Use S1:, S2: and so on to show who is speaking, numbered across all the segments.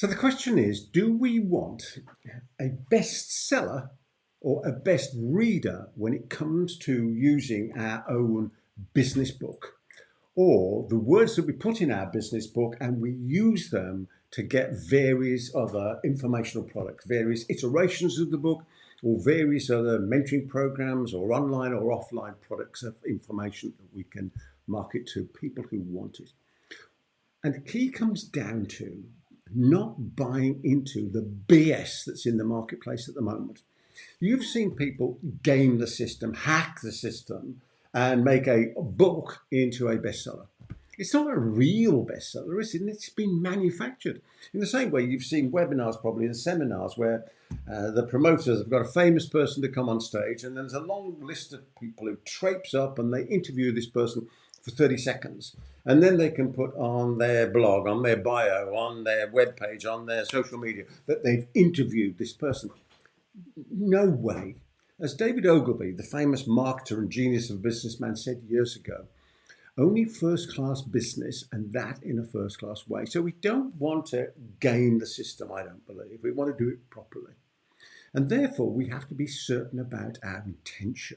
S1: So the question is, do we want a bestseller or a best reader when it comes to using our own business book? Or the words that we put in our business book and we use them to get various other informational products, various iterations of the book, or various other mentoring programs or online or offline products of information that we can market to people who want it. And the key comes down to not buying into the BS that's in the marketplace at the moment. You've seen people game the system, hack the system, and make a book into a bestseller. It's not a real bestseller, is it? It's been manufactured. In the same way, you've seen webinars, probably, and seminars where the promoters have got a famous person to come on stage, and there's a long list of people who traipse up and they interview this person for 30 seconds. And then they can put on their blog, on their bio, on their webpage, on their social media that they've interviewed this person. No way. As David Ogilvy, the famous marketer and genius of a businessman, said years ago, only first-class business, and that in a first-class way. So we don't want to game the system, I don't believe. We want to do it properly. And therefore, we have to be certain about our intention.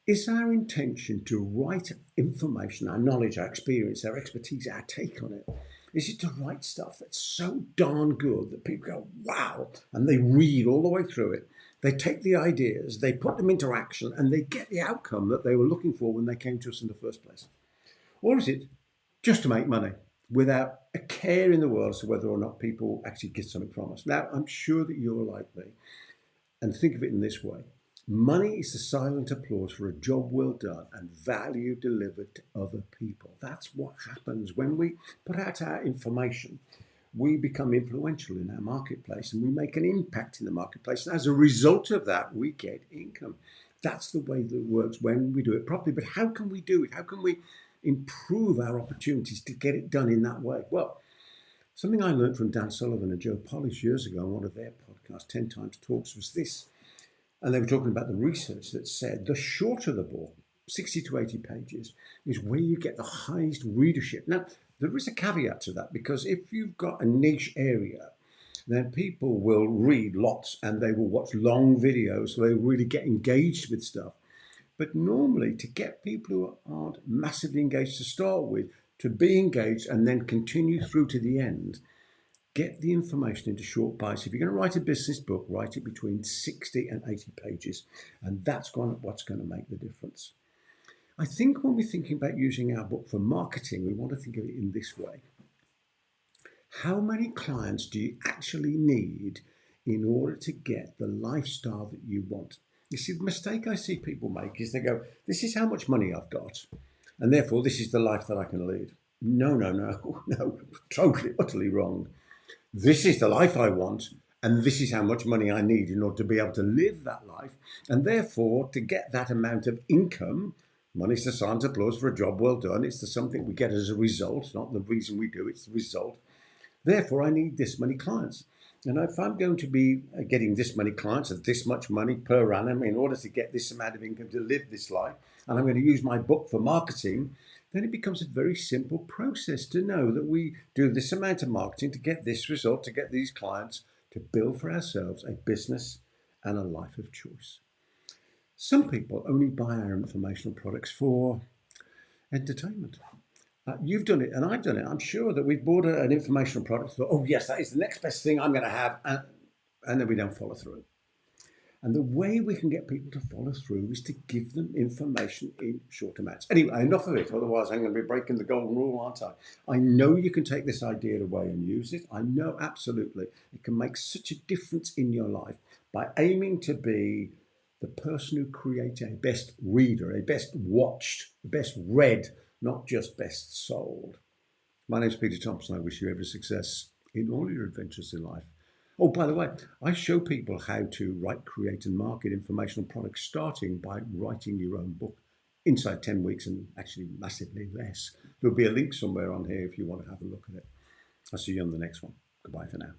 S1: Is our intention to write information, our knowledge, our experience, our expertise, our take on it? Is it to write stuff that's so darn good that people go, wow, and they read all the way through it? They take the ideas, they put them into action, and they get the outcome that they were looking for when they came to us in the first place? Or is it just to make money without a care in the world as to whether or not people actually get something from us? Now, I'm sure that you're like me, and think of it in this way. Money is the silent applause for a job well done and value delivered to other people. That's what happens when we put out our information. We become influential in our marketplace and we make an impact in the marketplace. And as a result of that, we get income. That's the way that it works when we do it properly. But how can we do it? How can we improve our opportunities to get it done in that way? Well, something I learned from Dan Sullivan and Joe Polish years ago on one of their podcasts, 10 Times Talks, was this. And they were talking about the research that said the shorter the book, 60 to 80 pages, is where you get the highest readership. Now, there is a caveat to that, because if you've got a niche area, then people will read lots and they will watch long videos, so they really get engaged with stuff. But normally, to get people who aren't massively engaged to start with, to be engaged and then continue through to the end, get the information into short bites. If you're going to write a business book, write it between 60 and 80 pages, and that's what's going to make the difference. I think when we're thinking about using our book for marketing, we want to think of it in this way. How many clients do you actually need in order to get the lifestyle that you want? You see, the mistake I see people make is they go, this is how much money I've got, and therefore this is the life that I can lead. No, totally, utterly wrong. This is the life I want, and this is how much money I need in order to be able to live that life. And therefore, to get that amount of income, money's the silent applause for a job well done. It's the something we get as a result, not the reason we do, it's the result. Therefore, I need this many clients. And if I'm going to be getting this many clients at this much money per annum in order to get this amount of income to live this life, and I'm going to use my book for marketing, then it becomes a very simple process to know that we do this amount of marketing to get this result, to get these clients, to build for ourselves a business and a life of choice. Some people only buy our informational products for entertainment. You've done it and I've done it. I'm sure that we've bought an informational product, thought, oh yes, that is the next best thing I'm going to have, and then we don't follow through. And the way we can get people to follow through is to give them information in short amounts. Anyway, enough of it, otherwise I'm going to be breaking the golden rule, aren't I? I know you can take this idea away and use it. I know absolutely it can make such a difference in your life by aiming to be the person who creates a best reader, a best watched, best read, not just best sold. My name's Peter Thomson. I wish you every success in all your adventures in life. Oh, by the way, I show people how to write, create and market informational products, starting by writing your own book inside 10 weeks and actually massively less. There'll be a link somewhere on here if you want to have a look at it. I'll see you on the next one. Goodbye for now.